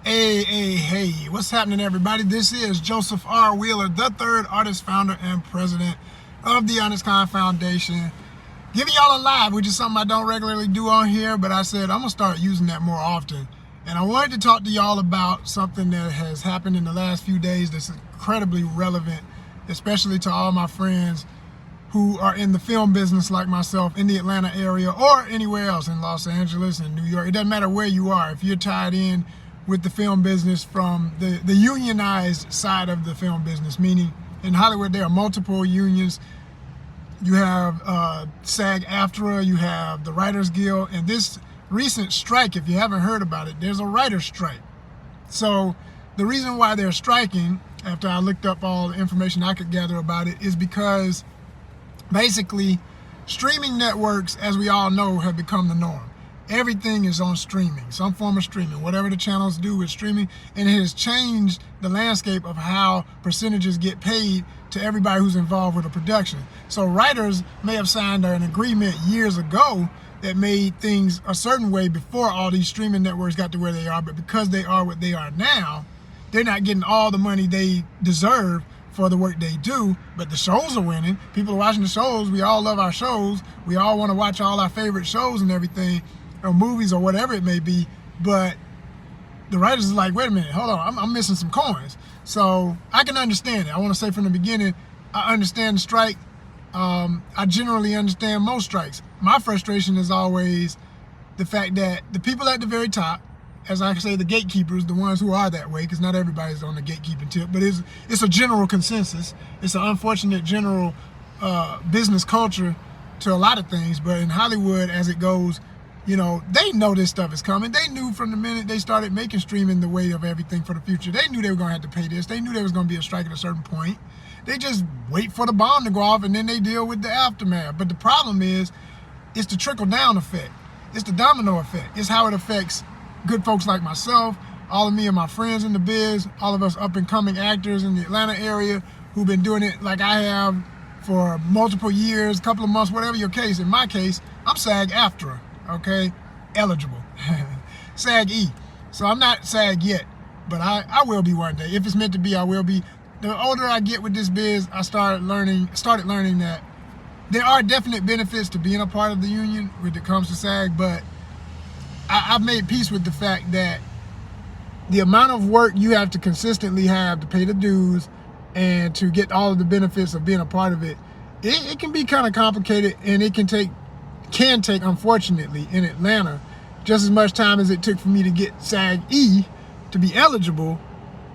Hey, what's happening, everybody? This is Joseph R. Wheeler, the third artist, founder, and president of the ONYXCON Foundation. Giving y'all a live, which is something I don't regularly do on here, but I said I'm going to start using that more often. And I wanted to talk to y'all about something that has happened in the last few days that's incredibly relevant, especially to all my friends who are in the film business like myself in the Atlanta area or anywhere else in Los Angeles and New York. It doesn't matter where you are. If you're tied in with the film business from the unionized side of the film business, meaning in Hollywood there are multiple unions. You have SAG-AFTRA, you have the Writers Guild, and this recent strike, if you haven't heard about it, there's a writer's strike. So the reason why they're striking, after I looked up all the information I could gather about it, is because basically streaming networks, as we all know, have become the norm. Everything is on streaming, some form of streaming, whatever the channels do with streaming, and it has changed the landscape of how percentages get paid to everybody who's involved with a production. So writers may have signed an agreement years ago that made things a certain way before all these streaming networks got to where they are, but because they are what they are now, they're not getting all the money they deserve for the work they do, but the shows are winning. People are watching the shows. We all love our shows. We all want to watch all our favorite shows and everything, or movies or whatever it may be, but the writers is like, wait a minute, hold on, I'm missing some coins. So I can understand it. I want to say from the beginning, I understand the strike. I generally understand most strikes. My frustration is always the fact that the people at the very top, as I say, the gatekeepers, the ones who are that way, because not everybody's on the gatekeeping tip, but it's a general consensus. It's an unfortunate general business culture to a lot of things, but in Hollywood, as it goes, you know, they know this stuff is coming. They knew from the minute they started making streaming the way of everything for the future. They knew they were going to have to pay this. They knew there was going to be a strike at a certain point. They just wait for the bomb to go off and then they deal with the aftermath. But the problem is, it's the trickle-down effect. It's the domino effect. It's how it affects good folks like myself, all of me and my friends in the biz, all of us up-and-coming actors in the Atlanta area who've been doing it like I have for multiple years, couple of months, whatever your case. In my case, I'm SAG-AFTRA. Okay, eligible. SAG-E. So I'm not SAG yet, but I will be one day. If it's meant to be, I will be. The older I get with this biz, I started learning that there are definite benefits to being a part of the union when it comes to SAG, but I've made peace with the fact that the amount of work you have to consistently have to pay the dues and to get all of the benefits of being a part of it, it can be kind of complicated, and it can take, unfortunately, in Atlanta, just as much time as it took for me to get SAG-E to be eligible.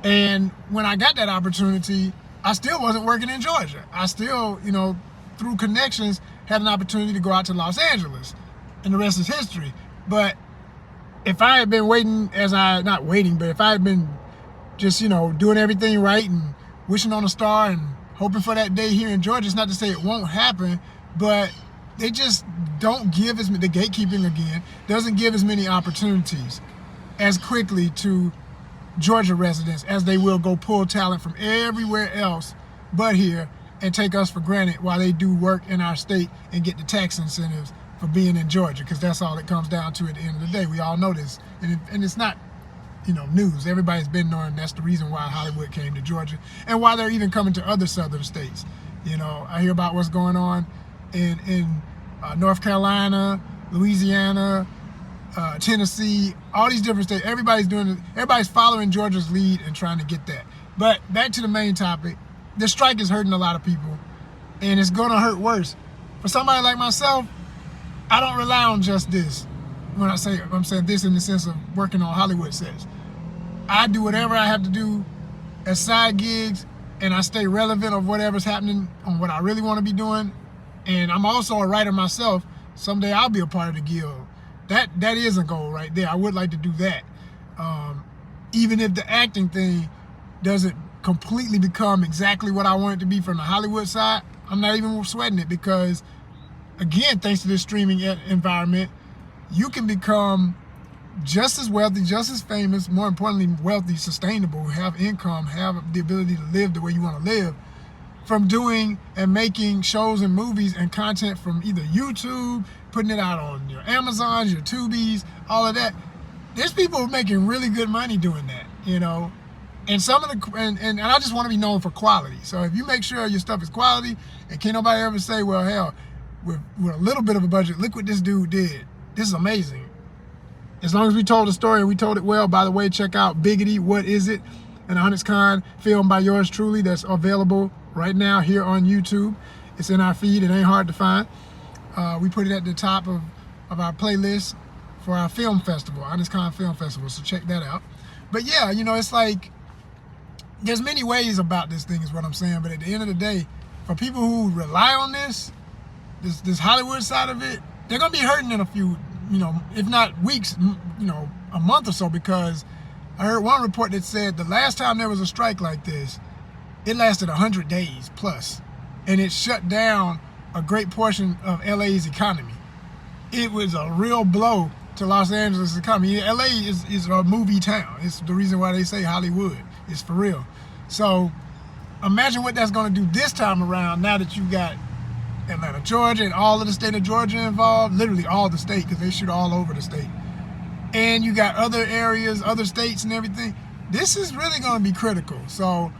And when I got that opportunity, I still wasn't working in Georgia. I still, you know, through connections, had an opportunity to go out to Los Angeles, and the rest is history. But if I had been waiting, if I had been just, you know, doing everything right and wishing on a star and hoping for that day here in Georgia, it's not to say it won't happen, but they just don't give as many, the gatekeeping again, doesn't give as many opportunities as quickly to Georgia residents as they will go pull talent from everywhere else but here and take us for granted while they do work in our state and get the tax incentives for being in Georgia, because that's all it comes down to at the end of the day. We all know this, and it's not, you know, news. Everybody's been knowing that's the reason why Hollywood came to Georgia and why they're even coming to other southern states. You know, I hear about what's going on in North Carolina, Louisiana, Tennessee, all these different states. Everybody's following Georgia's lead and trying to get that. But back to the main topic, the strike is hurting a lot of people, and it's gonna hurt worse. For somebody like myself, I don't rely on just this. I'm saying this in the sense of working on Hollywood sets. I do whatever I have to do as side gigs, and I stay relevant of whatever's happening on what I really want to be doing. And I'm also a writer myself. Someday I'll be a part of the guild. That is a goal right there. I would like to do that. Even if the acting thing doesn't completely become exactly what I want it to be from the Hollywood side, I'm not even sweating it, because, again, thanks to this streaming environment, you can become just as wealthy, just as famous, more importantly, wealthy, sustainable, have income, have the ability to live the way you want to live from doing and making shows and movies and content from either YouTube, putting it out on your Amazons, your Tubies, all of that. There's people making really good money doing that. you know. And some of the and I just want to be known for quality. So if you make sure your stuff is quality, and can't nobody ever say, well, hell, with a little bit of a budget, look what this dude did. This is amazing. As long as we told the story and we told it well. By the way, check out Biggity, What Is It? An ONYXCON film by yours truly that's available right now here on YouTube. It's in our feed. It ain't hard to find. We put it at the top of our playlist for our film festival, ONYXCON Film Festival. So check that out. But yeah, you know, it's like, there's many ways about this thing is what I'm saying, but at the end of the day, for people who rely on this Hollywood side of it, they're gonna be hurting in a few, you know, if not weeks, you know, a month or so, because I heard one report that said the last time there was a strike like this, it lasted 100 days plus, and it shut down a great portion of LA's economy. It was a real blow to Los Angeles' economy. LA is a movie town. It's the reason why they say Hollywood. It's for real. So imagine what that's going to do this time around, now that you got Atlanta, Georgia, and all of the state of Georgia involved, literally all the state, because they shoot all over the state. And you got other areas, other states and everything. This is really going to be critical. So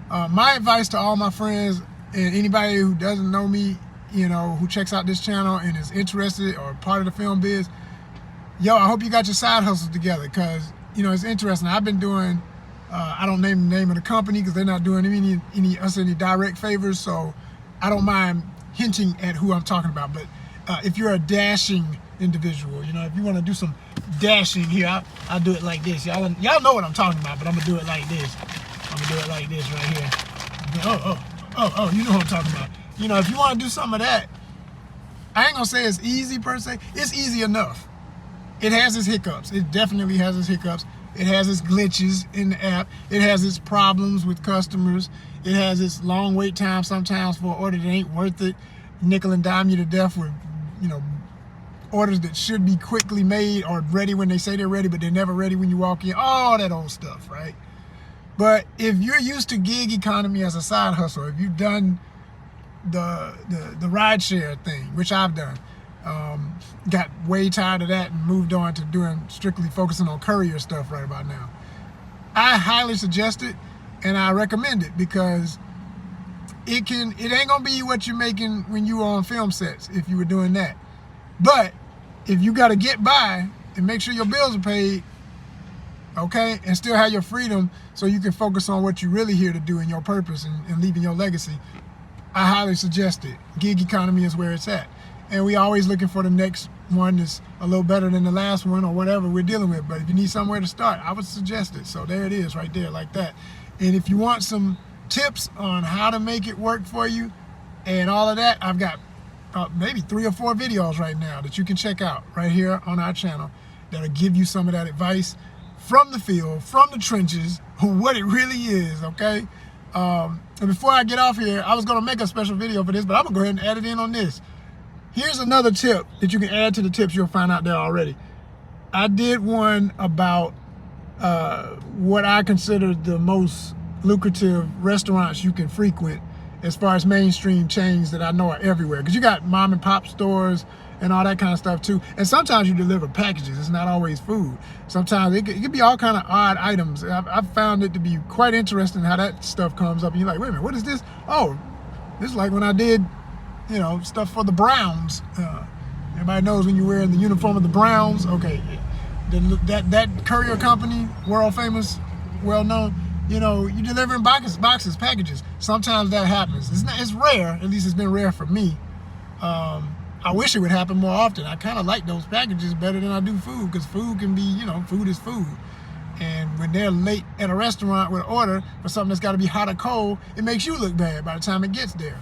my advice to all my friends and anybody who doesn't know me, you know, who checks out this channel and is interested or part of the film biz, yo, I hope you got your side hustles together, because, you know, it's interesting. I've been doing, I don't name the name of the company because they're not doing us any direct favors, so I don't mind hinting at who I'm talking about. But if you're a dashing individual, you know, if you want to do some dashing here, I'll do it like this. Y'all know what I'm talking about, but I'm gonna do it like this. I'm gonna do it like this right here. Oh, you know what I'm talking about. You know, if you want to do some of that, I ain't gonna say it's easy per se. It's easy enough. It has its hiccups. It definitely has its hiccups. It has its glitches in the app. It has its problems with customers. It has its long wait time sometimes for an order that ain't worth it. Nickel and dime you to death with, you know, orders that should be quickly made or ready when they say they're ready, but they're never ready when you walk in. All that old stuff, right? But if you're used to gig economy as a side hustle, if you've done the rideshare thing, which I've done, got way tired of that and moved on to doing strictly focusing on courier stuff right about now. I highly suggest it and I recommend it, because it ain't gonna be what you're making when you were on film sets if you were doing that. But if you gotta get by and make sure your bills are paid, okay, and still have your freedom so you can focus on what you're really here to do and your purpose and leaving your legacy, I highly suggest it. Gig economy is where it's at. And we always looking for the next one that's a little better than the last one or whatever we're dealing with. But if you need somewhere to start, I would suggest it. So there it is right there, like that. And if you want some tips on how to make it work for you and all of that, I've got maybe 3 or 4 videos right now that you can check out right here on our channel that'll give you some of that advice from the field, from the trenches, what it really is, okay? And before I get off here, I was gonna make a special video for this, but I'm gonna go ahead and add it in on this. Here's another tip that you can add to the tips you'll find out there already. I did one about what I consider the most lucrative restaurants you can frequent as far as mainstream chains that I know are everywhere. Because you got mom and pop stores and all that kind of stuff too. And sometimes you deliver packages. It's not always food. Sometimes it could be all kind of odd items. I've found it to be quite interesting how that stuff comes up. And you're like, wait a minute, what is this? Oh, this is like when I did, you know, stuff for the Browns. Everybody knows when you're wearing the uniform of the Browns. Okay, that courier company, world famous, well known. You know, you delivering boxes, packages. Sometimes that happens. It's rare. At least it's been rare for me. I wish it would happen more often. I kind of like those packages better than I do food, because food can be, you know, food is food. And when they're late at a restaurant with an order for something that's got to be hot or cold, it makes you look bad by the time it gets there.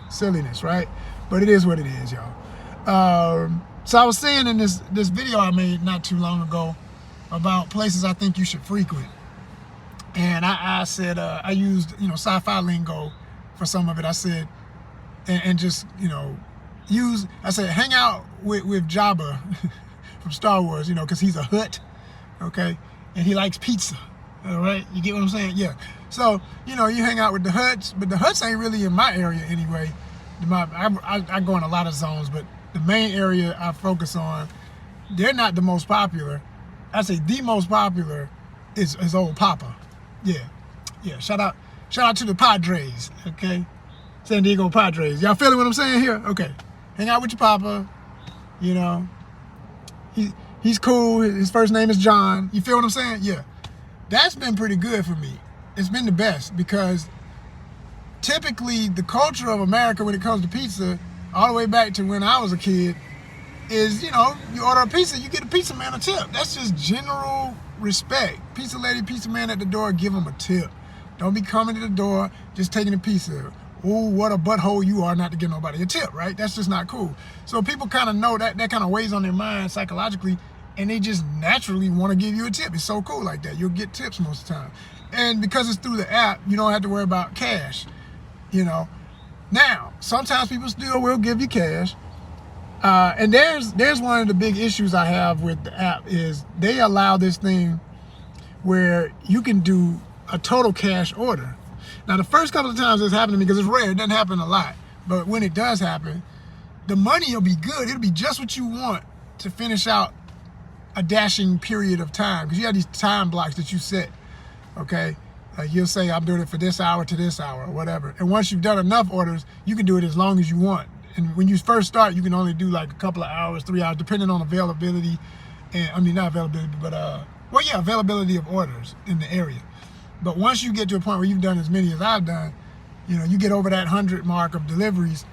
Silliness, right? But it is what it is, y'all. So I was saying in this video I made not too long ago about places I think you should frequent. And I said, I used, you know, sci-fi lingo for some of it. I said, and just, you know, I said, hang out with Jabba from Star Wars, you know, because he's a Hutt, okay? And he likes pizza, all right? You get what I'm saying? Yeah. So, you know, you hang out with the Hutts, but the Hutts ain't really in my area anyway. I go in a lot of zones, but the main area I focus on, they're not the most popular. I say the most popular his old papa. Yeah. Shout out to the Padres. Okay, San Diego Padres. Y'all feeling what I'm saying here? Okay, hang out with your papa. You know, he's cool. His first name is John. You feel what I'm saying? Yeah, that's been pretty good for me. It's been the best because typically the culture of America when it comes to pizza, all the way back to when I was a kid, is, you know, you order a pizza, you get a pizza man a tip. That's just general respect. Pizza lady, pizza man at the door, give them a tip. Don't be coming to the door just taking a pizza. Ooh, what a butthole you are not to give nobody a tip, right? That's just not cool. So people kind of know that kind of weighs on their mind psychologically, and they just naturally want to give you a tip. It's so cool like that. You'll get tips most of the time. And because it's through the app, you don't have to worry about cash, you know. Now, sometimes people still will give you cash. And there's one of the big issues I have with the app is they allow this thing where you can do a total cash order. Now, the first couple of times it's happened to me, because it's rare, it doesn't happen a lot, but when it does happen, the money will be good. It'll be just what you want to finish out a dashing period of time, because you have these time blocks that you set, okay? You'll say, I'm doing it for this hour to this hour or whatever. And once you've done enough orders, you can do it as long as you want. And when you first start, you can only do like a couple of hours, 3 hours, depending on availability. And I mean, not availability, but availability of orders in the area. But once you get to a point where you've done as many as I've done, you know, you get over that 100 mark of deliveries,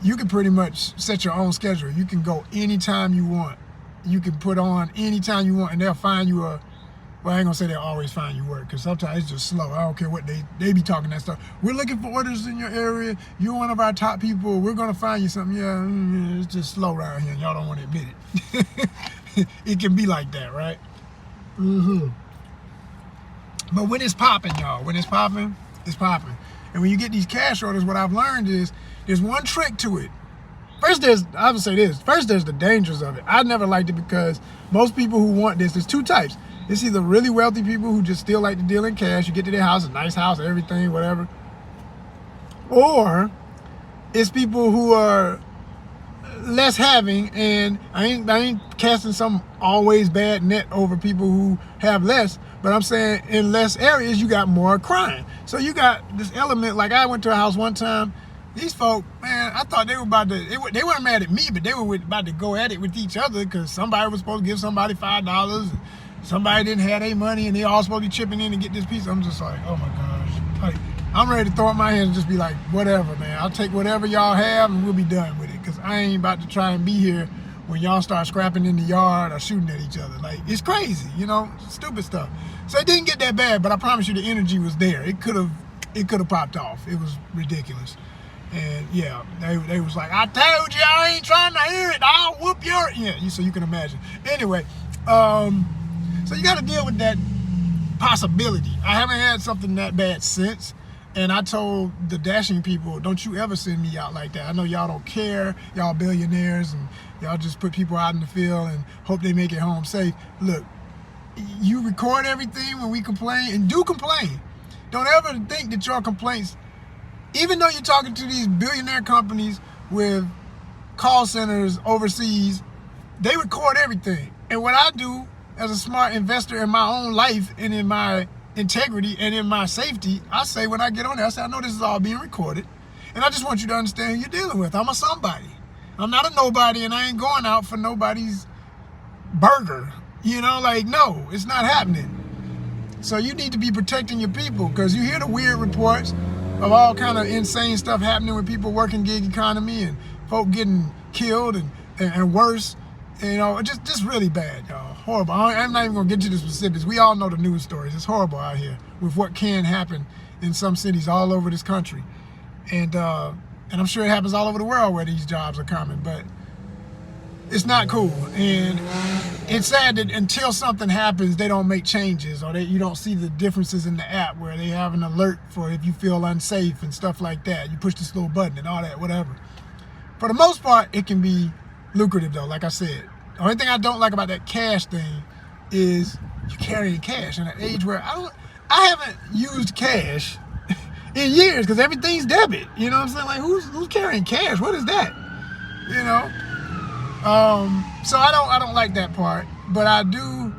you can pretty much set your own schedule. You can go anytime you want. You can put on anytime you want, and they'll find you well, I ain't gonna say they'll always find you work, because sometimes it's just slow. I don't care what they be talking that stuff. We're looking for orders in your area. You're one of our top people. We're gonna find you something. Yeah, it's just slow around here, and y'all don't want to admit it. It can be like that, right? But when it's popping, y'all, when it's popping, it's popping. And when you get these cash orders, what I've learned is there's one trick to it. First, I would say this. First, there's the dangers of it. I never liked it because most people who want this, there's two types. It's either really wealthy people who just still like to deal in cash. You get to their house, a nice house, everything, whatever. Or it's people who are less having, and I ain't casting some always bad net over people who have less, but I'm saying in less areas you got more crime. So you got this element. Like, I went to a house one time, these folk, man, I thought they were about to, they weren't mad at me, but they were about to go at it with each other because somebody was supposed to give somebody $5 and somebody didn't have their money, and they all supposed to be chipping in and get this piece. I'm just like, oh my gosh. Like, I'm ready to throw up my hands and just be like, whatever, man. I'll take whatever y'all have and we'll be done with it, because I ain't about to try and be here when y'all start scrapping in the yard or shooting at each other. Like, it's crazy, you know, stupid stuff. So it didn't get that bad, but I promise you the energy was there. It could have popped off. It was ridiculous. And yeah, they was like, I told you I ain't trying to hear it. I'll whoop your, yeah, so you can imagine. Anyway, so you got to deal with that possibility. I haven't had something that bad since. And I told the dashing people, don't you ever send me out like that. I know y'all don't care. Y'all billionaires, and y'all just put people out in the field and hope they make it home safe. Look, you record everything when we complain, and do complain. Don't ever think that your complaints, even though you're talking to these billionaire companies with call centers overseas, they record everything. And what I do as a smart investor in my own life and in my integrity and in my safety, I say when I get on there, I say, I know this is all being recorded, and I just want you to understand who you're dealing with. I'm a somebody. I'm not a nobody, and I ain't going out for nobody's burger. You know, like, no, it's not happening. So you need to be protecting your people, because you hear the weird reports of all kind of insane stuff happening with people working gig economy and folk getting killed and worse. You know, just really bad, y'all. Horrible. I'm not even gonna get to the specifics. We all know the news stories. It's horrible out here with what can happen in some cities all over this country, and I'm sure it happens all over the world where these jobs are coming. But it's not cool, and it's sad that until something happens, they don't make changes, or you don't see the differences in the app where they have an alert for if you feel unsafe and stuff like that. You push this little button and all that, whatever. For the most part, it can be lucrative though, like I said. The only thing I don't like about that cash thing is you're carrying cash in an age where I haven't used cash in years, because everything's debit. You know what I'm saying? Like, who's carrying cash? What is that? You know? So I don't like that part, but I do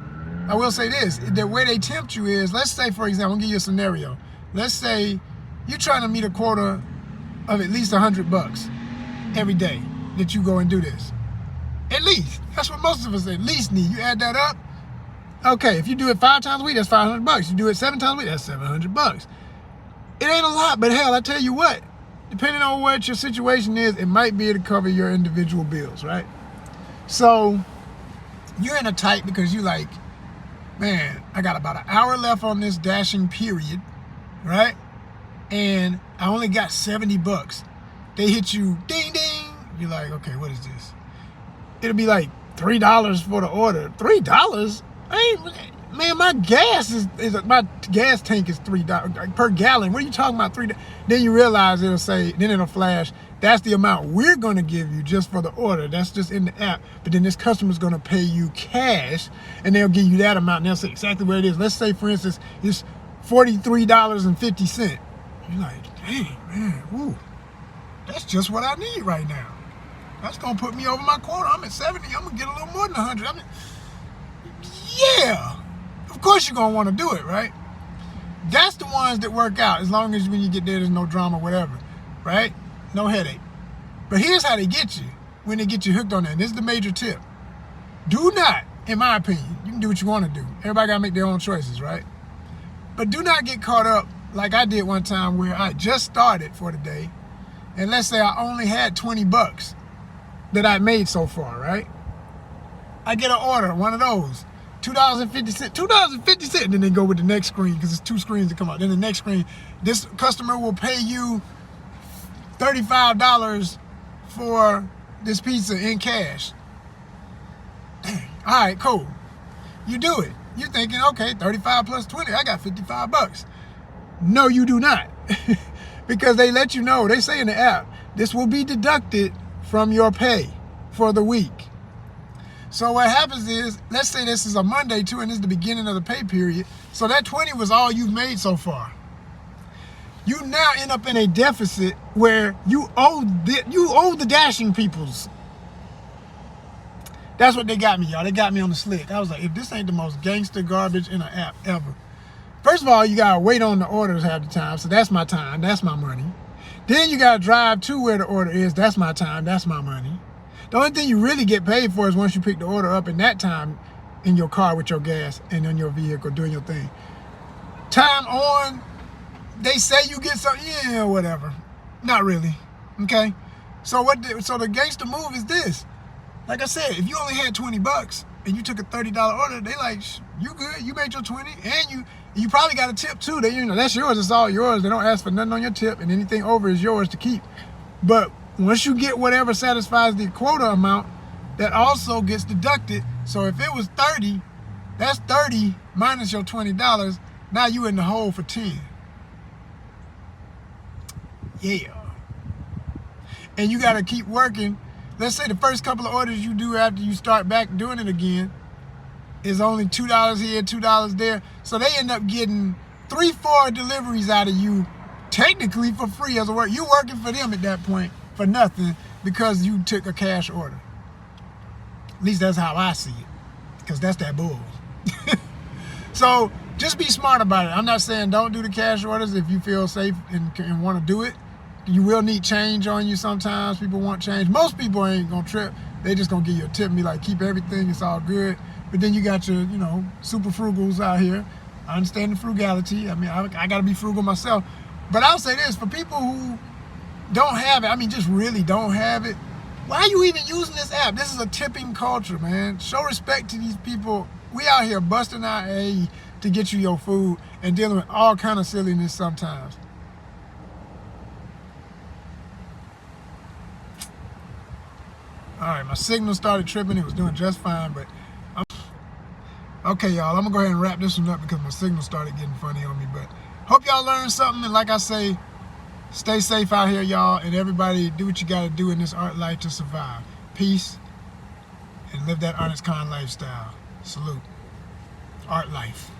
I will say this, the way they tempt you is, let's say, for example, I'll give you a scenario. Let's say you're trying to meet a quota of at least $100 every day that you go and do this. At least. That's what most of us at least need. You add that up. Okay, if you do it 5 times a week, that's $500. You do it 7 times a week, that's $700. It ain't a lot, but hell, I tell you what, depending on what your situation is, it might be able to cover your individual bills, right? So you're in a tight because you like, man, I got about an hour left on this dashing period, right? And I only got $70. They hit you, ding, ding. You're like, okay, what is this? It'll be like $3 for the order. $3? Man, my gas my gas tank is $3 per gallon. What are you talking about? $3? Then you realize it'll flash. That's the amount we're going to give you just for the order. That's just in the app. But then this customer's going to pay you cash, and they'll give you that amount, and they'll say exactly where it is. Let's say, for instance, it's $43.50. You're like, dang, man, woo, that's just what I need right now. That's going to put me over my quota. I'm at 70. I'm going to get a little more than 100. Yeah. Of course you're going to want to do it, right? That's the ones that work out, as long as when you get there's no drama, whatever, right? No headache. But here's how they get you, when they get you hooked on that. And this is the major tip. Do not, in my opinion, you can do what you want to do. Everybody got to make their own choices, right? But do not get caught up like I did one time where I just started for the day. And let's say I only had $20 that I made so far, right? I get an order, one of those. $2.50, then they go with the next screen because it's 2 screens that come out. Then the next screen, this customer will pay you $35 for this pizza in cash. Dang. All right, cool. You do it. You're thinking, okay, 35 plus 20, I got $55. No, you do not. Because they let you know, they say in the app, this will be deducted from your pay for the week. So what happens is, let's say this is a Monday too, and this is the beginning of the pay period. So that 20 was all you've made so far. You now end up in a deficit where you owe the dashing peoples. That's what they got me, y'all. They got me on the slick. I was like, if this ain't the most gangster garbage in an app ever. First of all, you gotta wait on the orders half the time, so that's my time, that's my money. Then you gotta drive to where the order is, that's my time, that's my money. The only thing you really get paid for is once you pick the order up in that time in your car with your gas and in your vehicle doing your thing. Time on, they say you get something, yeah, whatever. Not really, okay? So the gangster move is this. Like I said, if you only had $20 and you took a $30 order, they like, you good, you made your 20, and you probably got a tip too. That's yours, it's all yours. They don't ask for nothing on your tip, and anything over is yours to keep. But once you get whatever satisfies the quota amount, that also gets deducted. So if it was 30, that's 30 minus your $20. Now you in the hole for 10. Yeah. And you got to keep working. Let's say the first couple of orders you do after you start back doing it again is only $2 here, $2 there. So they end up getting 3-4 deliveries out of you, technically for free as a worker. You're working for them at that point for nothing because you took a cash order. At least that's how I see it, because that's that bull. So just be smart about it. I'm not saying don't do the cash orders if you feel safe and want to do it. You will need change on you sometimes. People want change. Most people ain't gonna trip. They just gonna give you a tip and be like, keep everything, it's all good. But then you got your, super frugals out here. I understand the frugality. I mean, I gotta be frugal myself. But I'll say this, for people who don't have it, just really don't have it, why are you even using this app? This is a tipping culture, man. Show respect to these people. We out here busting our A to get you your food and dealing with all kind of silliness sometimes. All right, my signal started tripping. It was doing just fine, but okay, y'all, I'm gonna go ahead and wrap this one up because my signal started getting funny on me. But hope y'all learned something, and like I say, stay safe out here, y'all, and everybody do what you gotta do in this art life to survive. Peace, and live that ONYXCON lifestyle. Salute. Art life.